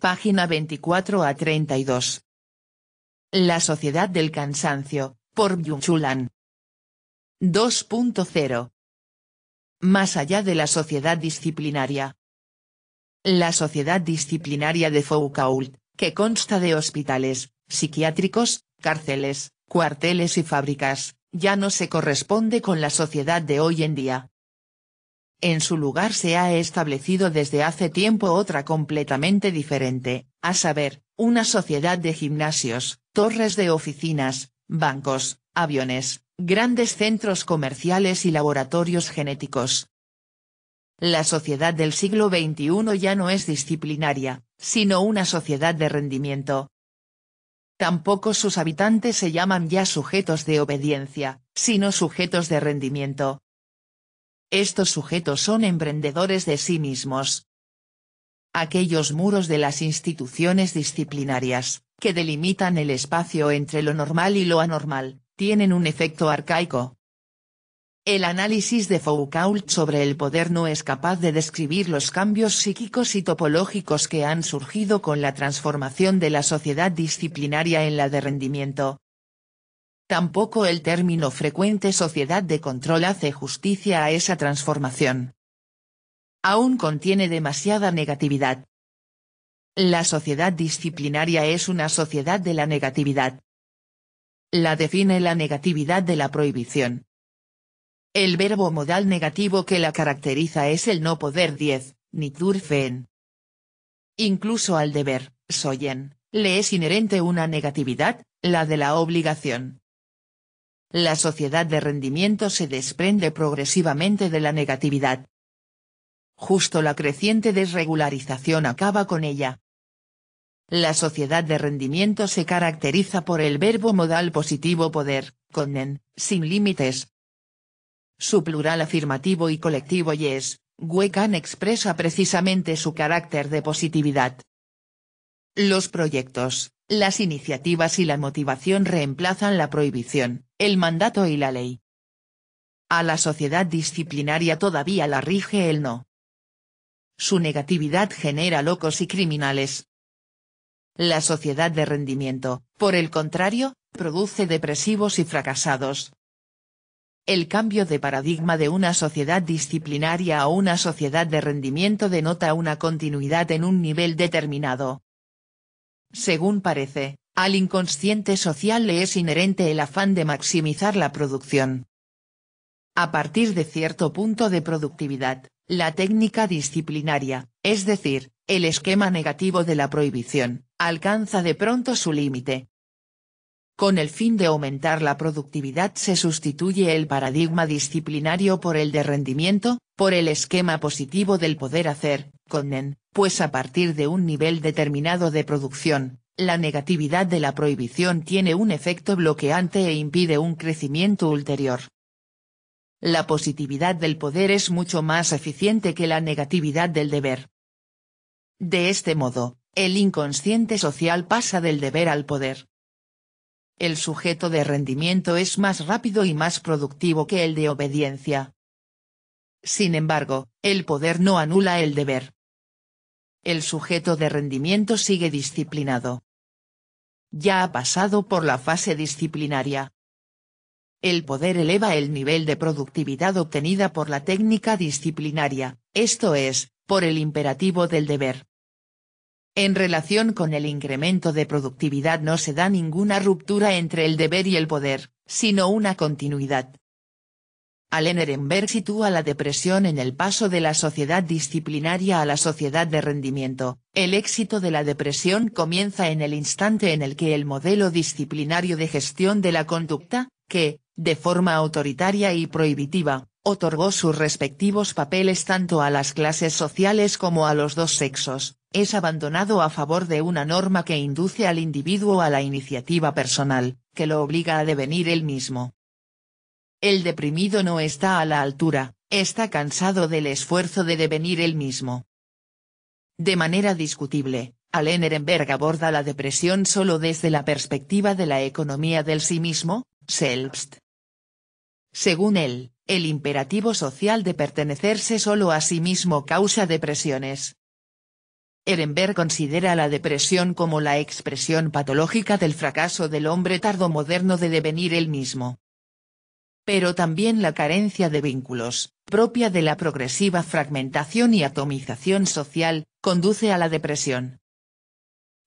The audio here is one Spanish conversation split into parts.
Página 24 a 32. La sociedad del cansancio, por Byung-Chul Han. 2.0. Más allá de la sociedad disciplinaria. La sociedad disciplinaria de Foucault, que consta de hospitales, psiquiátricos, cárceles, cuarteles y fábricas, ya no se corresponde con la sociedad de hoy en día. En su lugar se ha establecido desde hace tiempo otra completamente diferente, a saber, una sociedad de gimnasios, torres de oficinas, bancos, aviones, grandes centros comerciales y laboratorios genéticos. La sociedad del siglo XXI ya no es disciplinaria, sino una sociedad de rendimiento. Tampoco sus habitantes se llaman ya sujetos de obediencia, sino sujetos de rendimiento. Estos sujetos son emprendedores de sí mismos. Aquellos muros de las instituciones disciplinarias, que delimitan el espacio entre lo normal y lo anormal, tienen un efecto arcaico. El análisis de Foucault sobre el poder no es capaz de describir los cambios psíquicos y topológicos que han surgido con la transformación de la sociedad disciplinaria en la de rendimiento. Tampoco el término frecuente sociedad de control hace justicia a esa transformación. Aún contiene demasiada negatividad. La sociedad disciplinaria es una sociedad de la negatividad. La define la negatividad de la prohibición. El verbo modal negativo que la caracteriza es el no poder 10, ni dürfen. Incluso al deber, sollen, le es inherente una negatividad, la de la obligación. La sociedad de rendimiento se desprende progresivamente de la negatividad. Justo la creciente desregularización acaba con ella. La sociedad de rendimiento se caracteriza por el verbo modal positivo poder, können, sin límites. Su plural afirmativo y colectivo yes, we can expresa precisamente su carácter de positividad. Los proyectos, las iniciativas y la motivación reemplazan la prohibición, el mandato y la ley. A la sociedad disciplinaria todavía la rige el no. Su negatividad genera locos y criminales. La sociedad de rendimiento, por el contrario, produce depresivos y fracasados. El cambio de paradigma de una sociedad disciplinaria a una sociedad de rendimiento denota una continuidad en un nivel determinado. Según parece, al inconsciente social le es inherente el afán de maximizar la producción. A partir de cierto punto de productividad, la técnica disciplinaria, es decir, el esquema negativo de la prohibición, alcanza de pronto su límite. Con el fin de aumentar la productividad se sustituye el paradigma disciplinario por el de rendimiento, por el esquema positivo del poder hacer, können, pues a partir de un nivel determinado de producción, la negatividad de la prohibición tiene un efecto bloqueante e impide un crecimiento ulterior. La positividad del poder es mucho más eficiente que la negatividad del deber. De este modo, el inconsciente social pasa del deber al poder. El sujeto de rendimiento es más rápido y más productivo que el de obediencia. Sin embargo, el poder no anula el deber. El sujeto de rendimiento sigue disciplinado. Ya ha pasado por la fase disciplinaria. El poder eleva el nivel de productividad obtenida por la técnica disciplinaria, esto es, por el imperativo del deber. En relación con el incremento de productividad no se da ninguna ruptura entre el deber y el poder, sino una continuidad. Alain Ehrenberg sitúa la depresión en el paso de la sociedad disciplinaria a la sociedad de rendimiento. El éxito de la depresión comienza en el instante en el que el modelo disciplinario de gestión de la conducta, que, de forma autoritaria y prohibitiva, otorgó sus respectivos papeles tanto a las clases sociales como a los dos sexos, es abandonado a favor de una norma que induce al individuo a la iniciativa personal, que lo obliga a devenir él mismo. El deprimido no está a la altura, está cansado del esfuerzo de devenir él mismo. De manera discutible, Alain Ehrenberg aborda la depresión solo desde la perspectiva de la economía del sí mismo, Selbst. Según él, el imperativo social de pertenecerse solo a sí mismo causa depresiones. Ehrenberg considera la depresión como la expresión patológica del fracaso del hombre tardomoderno de devenir él mismo. Pero también la carencia de vínculos, propia de la progresiva fragmentación y atomización social, conduce a la depresión.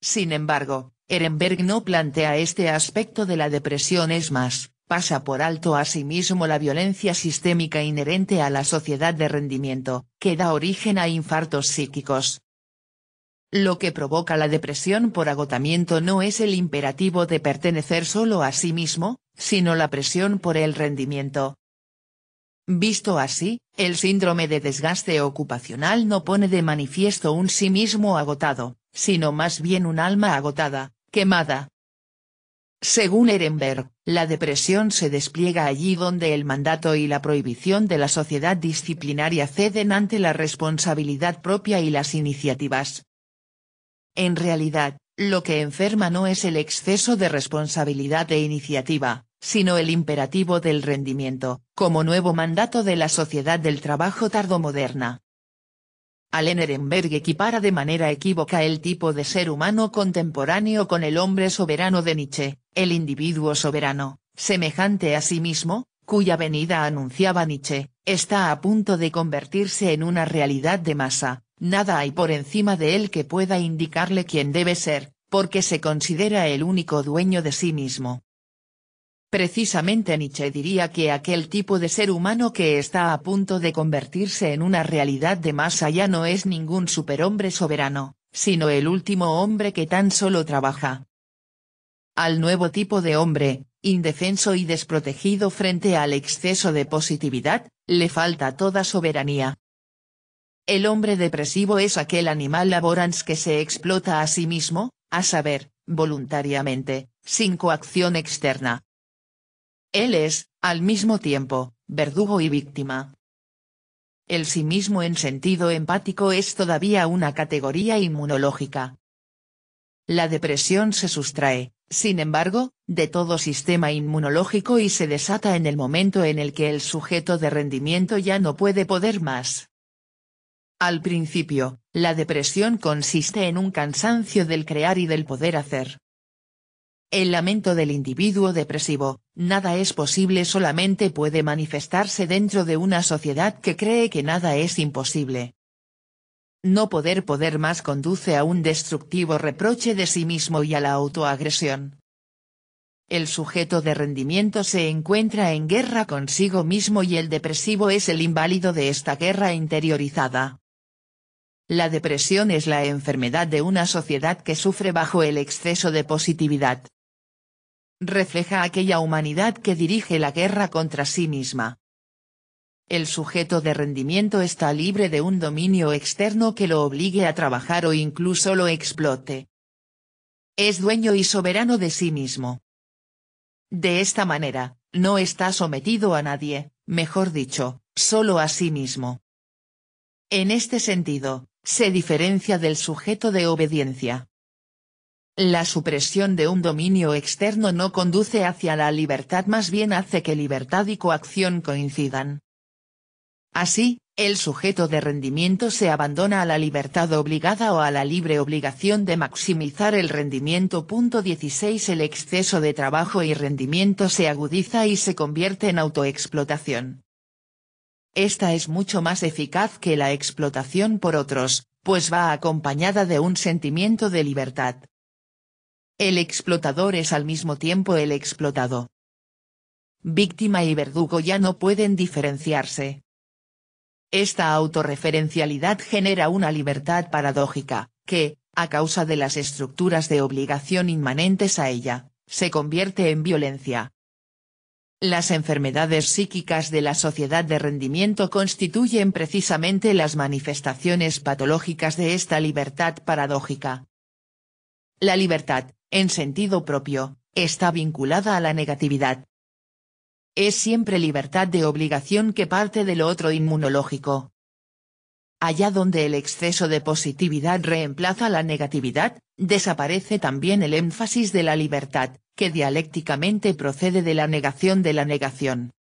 Sin embargo, Ehrenberg no plantea este aspecto de la depresión, es más, pasa por alto asimismo la violencia sistémica inherente a la sociedad de rendimiento, que da origen a infartos psíquicos. Lo que provoca la depresión por agotamiento no es el imperativo de pertenecer solo a sí mismo, sino la presión por el rendimiento. Visto así, el síndrome de desgaste ocupacional no pone de manifiesto un sí mismo agotado, sino más bien un alma agotada, quemada. Según Ehrenberg, la depresión se despliega allí donde el mandato y la prohibición de la sociedad disciplinaria ceden ante la responsabilidad propia y las iniciativas. En realidad, lo que enferma no es el exceso de responsabilidad e iniciativa, sino el imperativo del rendimiento, como nuevo mandato de la sociedad del trabajo tardomoderna. Allen Ehrenberg equipara de manera equívoca el tipo de ser humano contemporáneo con el hombre soberano de Nietzsche, el individuo soberano, semejante a sí mismo, cuya venida anunciaba Nietzsche, está a punto de convertirse en una realidad de masa, nada hay por encima de él que pueda indicarle quién debe ser, porque se considera el único dueño de sí mismo. Precisamente Nietzsche diría que aquel tipo de ser humano que está a punto de convertirse en una realidad de masa ya no es ningún superhombre soberano, sino el último hombre que tan solo trabaja. Al nuevo tipo de hombre, indefenso y desprotegido frente al exceso de positividad, le falta toda soberanía. El hombre depresivo es aquel animal laborans que se explota a sí mismo, a saber, voluntariamente, sin coacción externa. Él es, al mismo tiempo, verdugo y víctima. El sí mismo en sentido empático es todavía una categoría inmunológica. La depresión se sustrae, sin embargo, de todo sistema inmunológico y se desata en el momento en el que el sujeto de rendimiento ya no puede más. Al principio, la depresión consiste en un cansancio del crear y del poder hacer. El lamento del individuo depresivo, nada es posible, solamente puede manifestarse dentro de una sociedad que cree que nada es imposible. No poder más conduce a un destructivo reproche de sí mismo y a la autoagresión. El sujeto de rendimiento se encuentra en guerra consigo mismo y el depresivo es el inválido de esta guerra interiorizada. La depresión es la enfermedad de una sociedad que sufre bajo el exceso de positividad. Refleja aquella humanidad que dirige la guerra contra sí misma. El sujeto de rendimiento está libre de un dominio externo que lo obligue a trabajar o incluso lo explote. Es dueño y soberano de sí mismo. De esta manera, no está sometido a nadie, mejor dicho, solo a sí mismo. En este sentido, se diferencia del sujeto de obediencia. La supresión de un dominio externo no conduce hacia la libertad, más bien hace que libertad y coacción coincidan. Así, el sujeto de rendimiento se abandona a la libertad obligada o a la libre obligación de maximizar el rendimiento. 16 El exceso de trabajo y rendimiento se agudiza y se convierte en autoexplotación. Esta es mucho más eficaz que la explotación por otros, pues va acompañada de un sentimiento de libertad. El explotador es al mismo tiempo el explotado. Víctima y verdugo ya no pueden diferenciarse. Esta autorreferencialidad genera una libertad paradójica, que, a causa de las estructuras de obligación inmanentes a ella, se convierte en violencia. Las enfermedades psíquicas de la sociedad de rendimiento constituyen precisamente las manifestaciones patológicas de esta libertad paradójica. La libertad, en sentido propio, está vinculada a la negatividad. Es siempre libertad de obligación que parte de lo otro inmunológico. Allá donde el exceso de positividad reemplaza la negatividad, desaparece también el énfasis de la libertad, que dialécticamente procede de la negación de la negación.